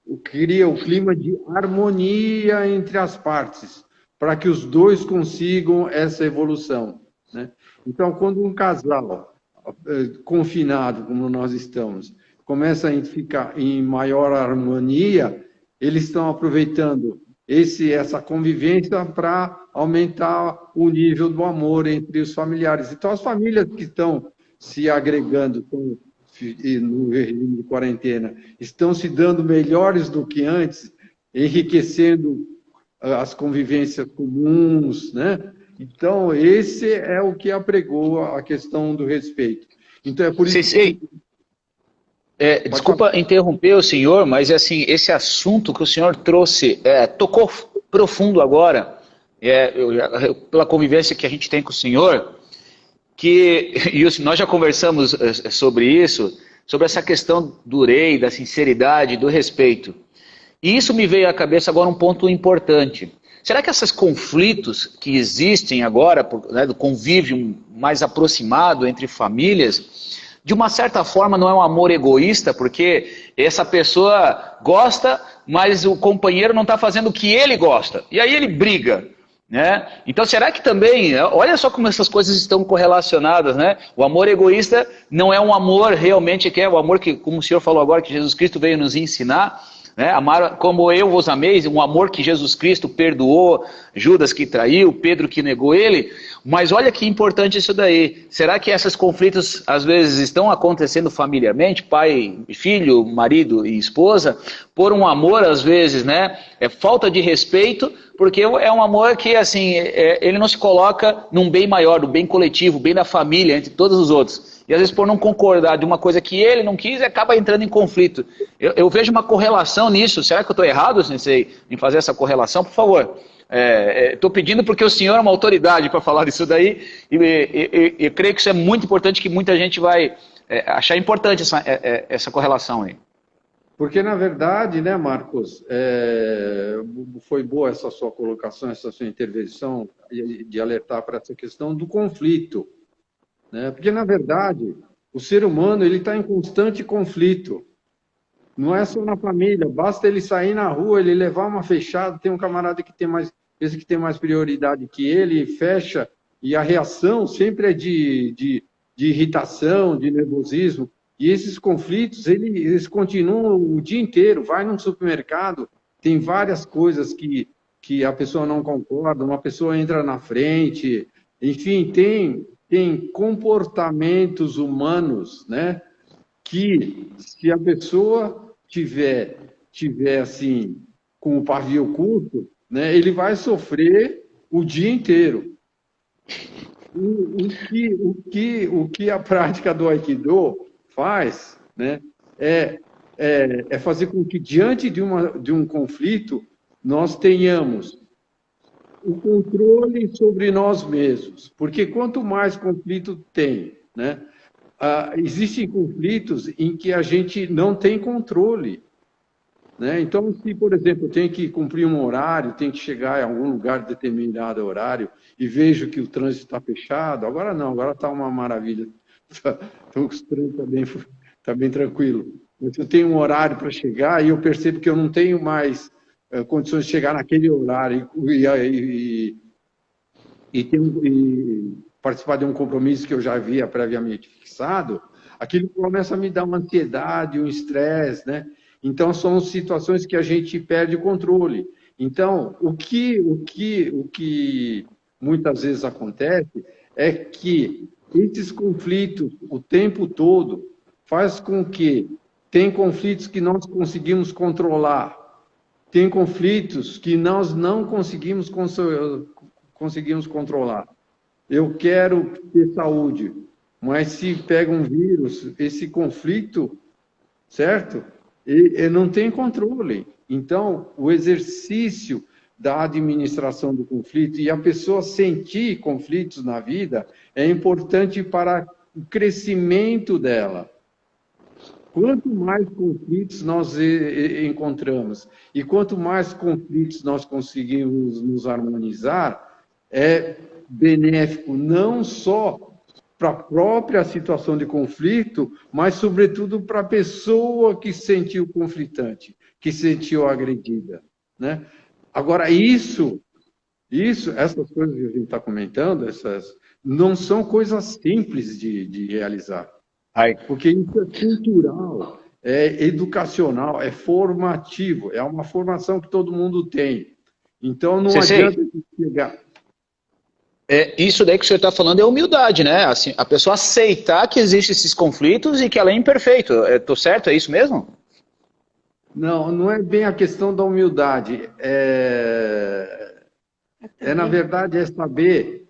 o clima de harmonia entre as partes, para que os dois consigam essa evolução, né? Então, quando um casal confinado, como nós estamos, começa a ficar em maior harmonia, eles estão aproveitando essa convivência para aumentar o nível do amor entre os familiares. Então, as famílias que estão se agregando no regime de quarentena estão se dando melhores do que antes, enriquecendo as convivências comuns, né? Então, esse é o que apregou a questão do respeito. Então, é por isso que... Desculpa interromper o senhor, mas assim, esse assunto que o senhor trouxe tocou profundo agora, pela convivência que a gente tem com o senhor, nós já conversamos sobre isso, sobre essa questão do rei, da sinceridade, do respeito. E isso me veio à cabeça agora um ponto importante. Será que esses conflitos que existem agora, né, do convívio mais aproximado entre famílias, de uma certa forma não é um amor egoísta, porque essa pessoa gosta, mas o companheiro não está fazendo o que ele gosta, e aí ele briga, né? Então será que também, olha só como essas coisas estão correlacionadas, né? O amor egoísta não é um amor realmente que é o amor que, como o senhor falou agora, que Jesus Cristo veio nos ensinar, né? Amar como eu vos amei, um amor que Jesus Cristo perdoou, Judas que traiu, Pedro que negou ele. Mas olha que importante isso daí. Será que esses conflitos às vezes estão acontecendo familiarmente, pai e filho, marido e esposa, por um amor às vezes, né? É falta de respeito, porque é um amor que assim, ele não se coloca num bem maior, no bem coletivo, bem da família, entre todos os outros. E às vezes por não concordar de uma coisa que ele não quis, acaba entrando em conflito. Eu vejo uma correlação nisso. Será que eu estou errado, Sensei, em fazer essa correlação? Por favor. Estou pedindo porque o senhor é uma autoridade para falar disso daí. E eu creio que isso é muito importante, que muita gente vai achar importante essa correlação aí. Porque, na verdade, né, Marcos, foi boa essa sua colocação, essa sua intervenção de alertar para essa questão do conflito. Né? Porque, na verdade, o ser humano está em constante conflito. Não é só na família, basta ele sair na rua, ele levar uma fechada, tem um camarada que tem mais, esse que tem mais prioridade que ele, fecha, e a reação sempre é de irritação, de nervosismo, e esses conflitos, eles continuam o dia inteiro, vai num supermercado, tem várias coisas que a pessoa não concorda, uma pessoa entra na frente, enfim, tem comportamentos humanos, né? Que se a pessoa tiver assim com o pavio curto, né, ele vai sofrer o dia inteiro. O que a prática do Aikido faz, né, é fazer com que diante de um conflito nós tenhamos o controle sobre nós mesmos, porque quanto mais conflito tem, né, existem conflitos em que a gente não tem controle, né? Então, se, por exemplo, eu tenho que cumprir um horário, tenho que chegar em algum lugar de determinado horário e vejo que o trânsito está fechado, agora não, agora está uma maravilha, então, o trânsito está bem tranquilo. Mas eu tenho um horário para chegar e eu percebo que eu não tenho mais condições de chegar naquele horário e participar de um compromisso que eu já havia previamente fixado, aquilo começa a me dar uma ansiedade, um estresse, né? Então, são situações que a gente perde o controle. Então, o que muitas vezes acontece é que esses conflitos o tempo todo faz com que tem conflitos que nós conseguimos controlar, tem conflitos que nós não conseguimos controlar. Eu quero ter saúde, mas se pega um vírus, esse conflito, certo? E não tem controle. Então, o exercício da administração do conflito e a pessoa sentir conflitos na vida é importante para o crescimento dela. Quanto mais conflitos nós encontramos e quanto mais conflitos nós conseguimos nos harmonizar, é benéfico não só para a própria situação de conflito, mas, sobretudo, para a pessoa que se sentiu conflitante, que se sentiu agredida, né? Agora, essas coisas que a gente está comentando, não são coisas simples de realizar. Porque isso é cultural, é educacional, é formativo, é uma formação que todo mundo tem. Então, não adianta chegar... Isso daí que o senhor está falando é humildade, né? Assim, a pessoa aceitar que existem esses conflitos e que ela é imperfeita. Estou certo? É isso mesmo? Não, não é bem a questão da humildade. Na verdade, é saber,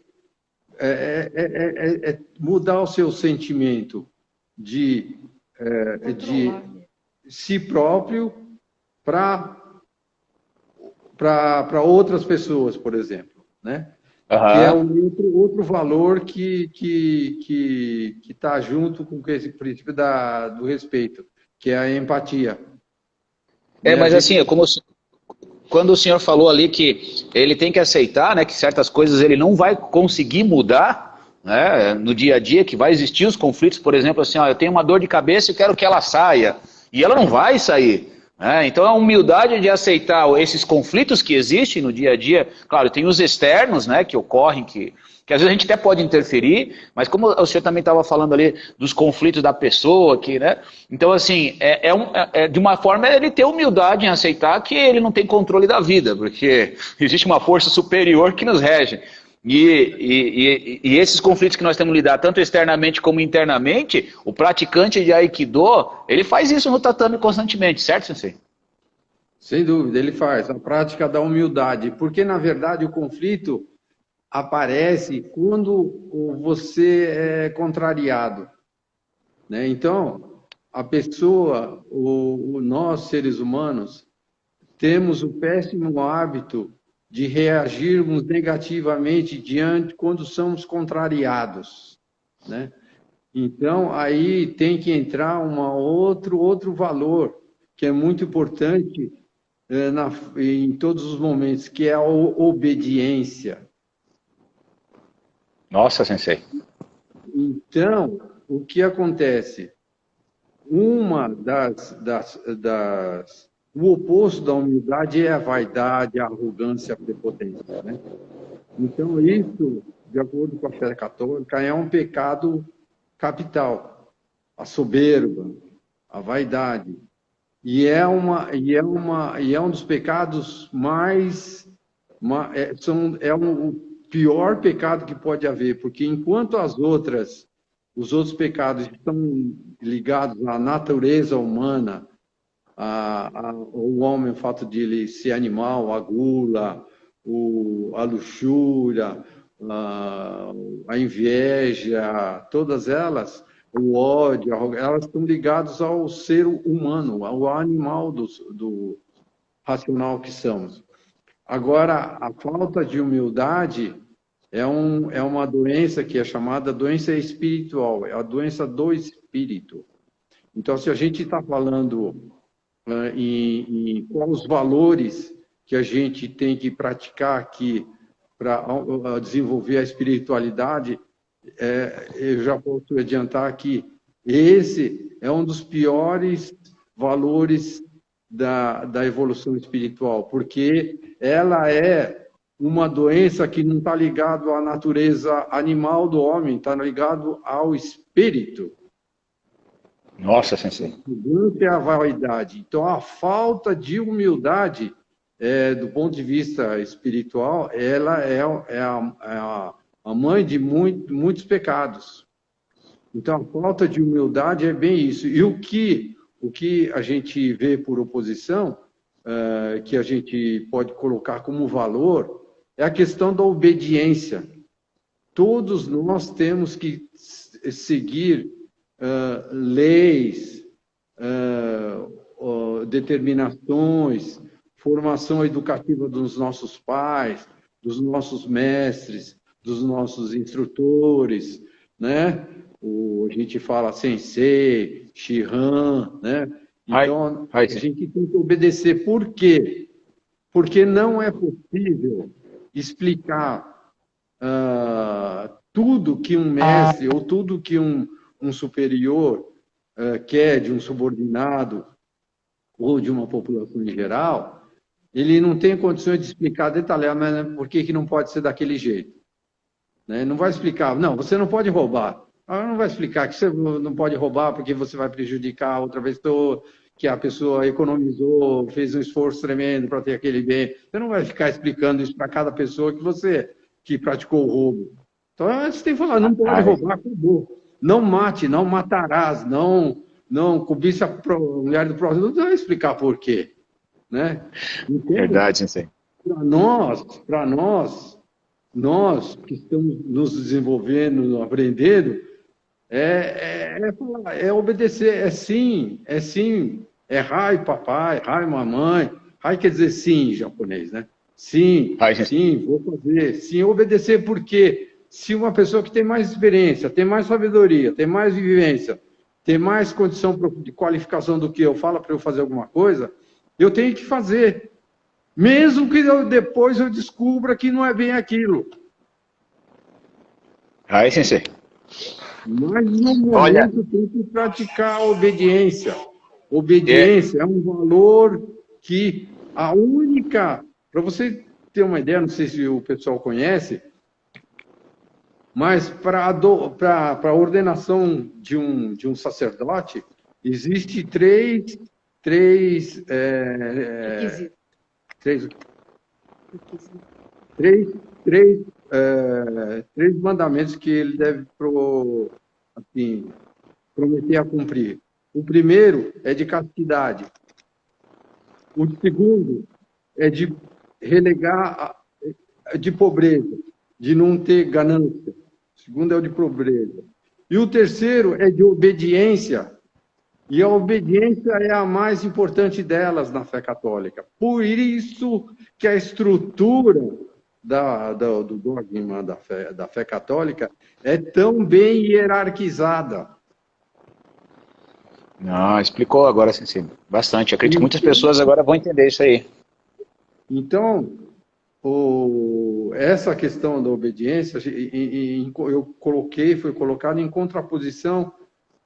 mudar o seu sentimento de si próprio para outras pessoas, por exemplo, né? Que é um outro valor que está junto com esse princípio do respeito, que é a empatia. Mas assim, quando o senhor falou ali que ele tem que aceitar, né, que certas coisas ele não vai conseguir mudar, né, no dia a dia, que vai existir os conflitos, por exemplo, assim, ó, eu tenho uma dor de cabeça e quero que ela saia, e ela não vai sair. Então a humildade de aceitar esses conflitos que existem no dia a dia, claro, tem os externos, né, que ocorrem, que às vezes a gente até pode interferir, mas como o senhor também estava falando ali dos conflitos da pessoa, né, então assim, de uma forma ele ter humildade em aceitar que ele não tem controle da vida, porque existe uma força superior que nos rege. E esses conflitos que nós temos que lidar, tanto externamente como internamente, o praticante de Aikido, ele faz isso no tatame constantemente, certo, sensei? Sem dúvida, ele faz a prática da humildade, porque, na verdade, o conflito aparece quando você é contrariado, né? Então, a pessoa, nós, seres humanos, temos o péssimo hábito de reagirmos negativamente quando somos contrariados, né? Então, aí tem que entrar outro valor, que é muito importante em todos os momentos, que é a obediência. Nossa, sensei. Então, o que acontece? o oposto da humildade é a vaidade, a arrogância, a prepotência, né? Então, isso, de acordo com a fé católica, é um pecado capital. A soberba, a vaidade. E é um dos pecados o pior pecado que pode haver, porque enquanto os outros pecados estão ligados à natureza humana, o homem, o fato de ele ser animal, a gula, a luxúria, a inveja, todas elas, o ódio, elas estão ligadas ao ser humano, ao animal do racional que somos. Agora, a falta de humildade é uma doença que é chamada doença espiritual, é a doença do espírito. Então, se a gente está falando em quais os valores que a gente tem que praticar aqui para desenvolver a espiritualidade, eu já posso adiantar que esse é um dos piores valores da evolução espiritual, porque ela é uma doença que não está ligada à natureza animal do homem, está ligado ao espírito. Nossa, sensei. É a vaidade. Então, a falta de humildade, do ponto de vista espiritual, ela é a mãe de muitos pecados. Então, a falta de humildade é bem isso. E o que a gente vê por oposição, que a gente pode colocar como valor, é a questão da obediência. Todos nós temos que seguir leis, determinações, formação educativa dos nossos pais, dos nossos mestres, dos nossos instrutores, né? A gente fala sensei, shihan, né? Então, a gente tem que obedecer. Por quê? Porque não é possível explicar tudo que um mestre ou tudo que um superior quer de um subordinado ou de uma população em geral. Ele não tem condições de explicar detalhadamente por que não pode ser daquele jeito. Né? Não vai explicar, não, você não pode roubar. Não vai explicar que você não pode roubar porque você vai prejudicar outra pessoa, que a pessoa economizou, fez um esforço tremendo para ter aquele bem. Você não vai ficar explicando isso para cada pessoa que praticou o roubo. Então, você tem que falar, não pode roubar, acabou. Não mate, não matarás, não cobiça a mulher do próximo. Não vai explicar por quê. Né? Então, verdade, sensei. Para nós que estamos nos desenvolvendo, aprendendo, é obedecer, é sim, é rai papai, rai mamãe, rai quer dizer sim em japonês, né? Sim, sim, vou fazer, sim, obedecer porque se uma pessoa que tem mais experiência, tem mais sabedoria, tem mais vivência, tem mais condição de qualificação do que eu, fala para eu fazer alguma coisa, eu tenho que fazer, mesmo que depois eu descubra que não é bem aquilo. Aí, sensei. Mas no momento tem que praticar a obediência. Obediência é um valor que a única... Para você ter uma ideia, não sei se o pessoal conhece, mas para a ordenação de um sacerdote, existe três mandamentos que ele deve prometer a cumprir. O primeiro é de castidade. O segundo é de relegar de pobreza, de não ter ganância. O segundo é o de pobreza. E o terceiro é de obediência. E a obediência é a mais importante delas na fé católica. Por isso que a estrutura do dogma da fé católica é tão bem hierarquizada. Não, explicou agora, sensei, bastante. Acredito que muitas pessoas agora vão entender isso aí. Então, essa questão da obediência, foi colocado em contraposição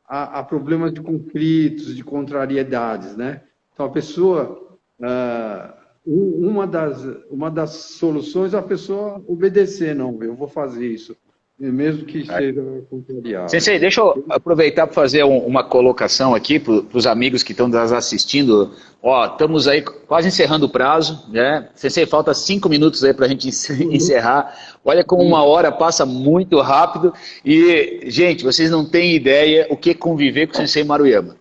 a problemas de conflitos, de contrariedades, né? Então, a pessoa, uma das soluções é a pessoa obedecer, não, eu vou fazer isso, mesmo que seja contrariado. Sensei, deixa eu aproveitar para fazer uma colocação aqui para os amigos que estão nos assistindo. Ó, estamos aí quase encerrando o prazo, né? Sensei, falta 5 minutos aí para a gente encerrar. Olha como 1 hora passa muito rápido. E, gente, vocês não têm ideia o que é conviver com o Sensei Maruyama,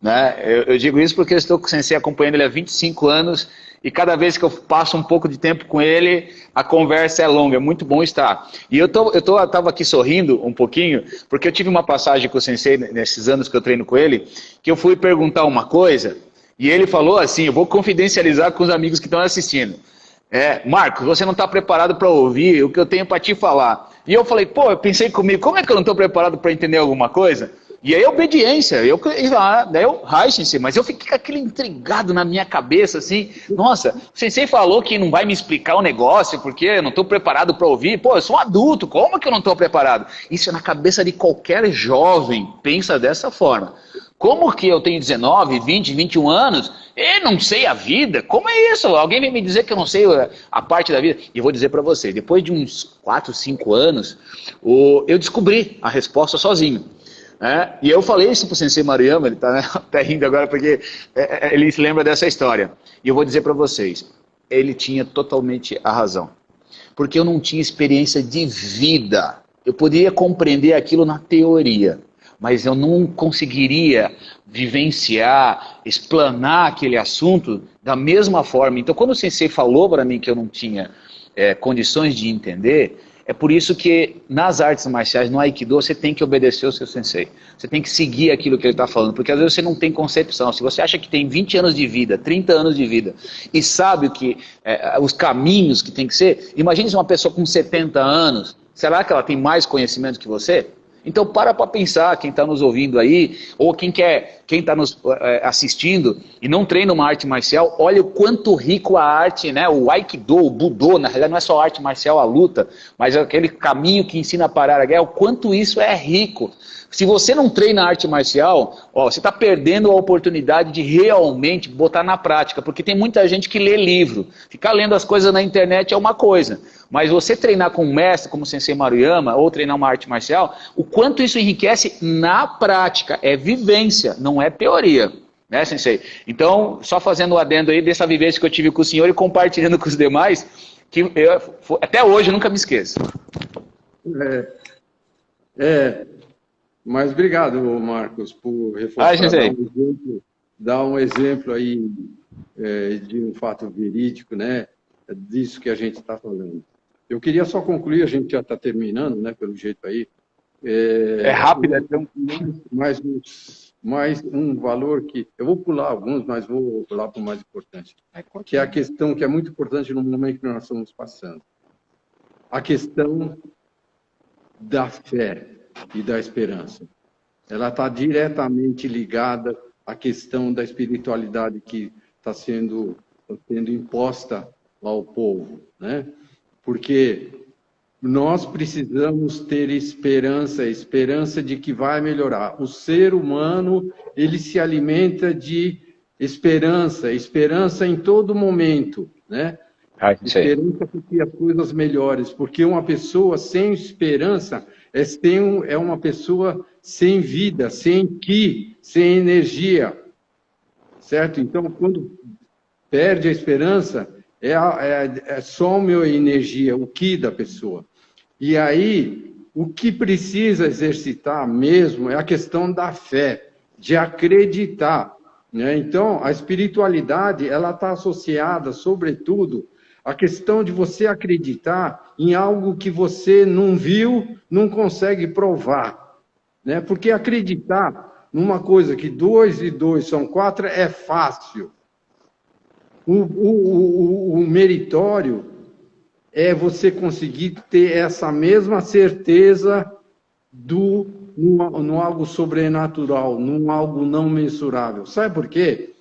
né? Eu digo isso porque eu estou com o Sensei acompanhando ele há 25 anos. E cada vez que eu passo um pouco de tempo com ele, a conversa é longa, é muito bom estar. E eu estava aqui sorrindo um pouquinho, porque eu tive uma passagem com o Sensei nesses anos que eu treino com ele, que eu fui perguntar uma coisa, e ele falou assim, eu vou confidencializar com os amigos que estão assistindo. Marcos, você não está preparado para ouvir o que eu tenho para te falar. E eu falei, pô, eu pensei comigo, como é que eu não estou preparado para entender alguma coisa? E aí, obediência, mas eu fiquei com aquilo intrigado na minha cabeça, assim, nossa, o Sensei falou que não vai me explicar o negócio, porque eu não estou preparado para ouvir, pô, eu sou um adulto, como que eu não estou preparado? Isso é na cabeça de qualquer jovem, pensa dessa forma. Como que eu tenho 19, 20, 21 anos e não sei a vida? Como é isso? Alguém vem me dizer que eu não sei a parte da vida? E eu vou dizer para você, depois de uns 4, 5 anos, eu descobri a resposta sozinho. E eu falei isso pro Sensei Maruyama, ele está até rindo agora porque ele se lembra dessa história. E eu vou dizer para vocês, ele tinha totalmente a razão. Porque eu não tinha experiência de vida. Eu poderia compreender aquilo na teoria, mas eu não conseguiria vivenciar, explanar aquele assunto da mesma forma. Então, quando o Sensei falou para mim que eu não tinha condições de entender, é por isso que nas artes marciais, no Aikido, você tem que obedecer o seu Sensei. Você tem que seguir aquilo que ele está falando, porque às vezes você não tem concepção. Se você acha que tem 20 anos de vida, 30 anos de vida, e sabe o que, os caminhos que tem que ser, imagine se uma pessoa com 70 anos, será que ela tem mais conhecimento que você? Então para pensar, quem está nos ouvindo aí, ou quem está nos assistindo e não treina uma arte marcial, olha o quanto rico a arte, né? O Aikido, o Budô, na realidade não é só arte marcial, a luta, mas é aquele caminho que ensina a parar a guerra, o quanto isso é rico. Se você não treina arte marcial, você está perdendo a oportunidade de realmente botar na prática, porque tem muita gente que lê livro, ficar lendo as coisas na internet é uma coisa, mas você treinar com um mestre como o Sensei Maruyama, ou treinar uma arte marcial, o quanto isso enriquece na prática, é vivência, não é teoria, né, Sensei? Então, só fazendo o adendo aí dessa vivência que eu tive com o senhor e compartilhando com os demais, que até hoje eu nunca me esqueço. Mas obrigado, Marcos, por reforçar, dar um exemplo aí de um fato verídico, né, disso que a gente está falando. Eu queria só concluir, a gente já está terminando, né, pelo jeito aí. Rápido, mais um valor que... Eu vou pular alguns, mas vou pular para o mais importante. Que é a questão que é muito importante no momento que nós estamos passando. A questão da fé e da esperança. Ela está diretamente ligada à questão da espiritualidade que está sendo imposta ao povo, né? Porque nós precisamos ter esperança de que vai melhorar. O ser humano, ele se alimenta de esperança em todo momento, né? Esperança para que as coisas melhores, porque uma pessoa sem esperança é uma pessoa sem vida, sem energia, certo? Então, quando perde a esperança, some a energia, o ki da pessoa. E aí, o que precisa exercitar mesmo é a questão da fé, de acreditar, né? Então, a espiritualidade, ela está associada, sobretudo, à questão de você acreditar em algo que você não viu, não consegue provar, né? Porque acreditar numa coisa que 2 e 2 são 4 é fácil. O meritório é você conseguir ter essa mesma certeza no algo sobrenatural, num algo não mensurável. Sabe por quê?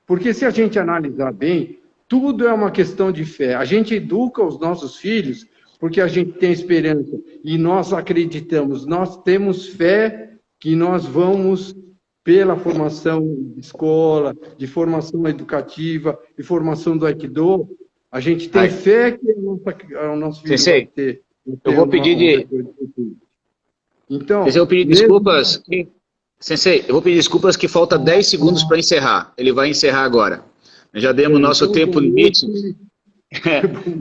Porque se a gente analisar bem, tudo é uma questão de fé. A gente educa os nossos filhos porque a gente tem esperança e nós acreditamos, nós temos fé que nós vamos, pela formação de escola, de formação educativa, de formação do Aikido, a gente tem fé que o nosso filho vai ter. Eu vou pedir Então, eu vou pedir desculpas. Sensei, eu vou pedir desculpas que falta 10 segundos para encerrar. Ele vai encerrar agora. Já demos nosso tempo limite.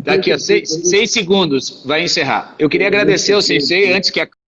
Daqui a 6 segundos vai encerrar. Eu queria agradecer ao Sensei antes que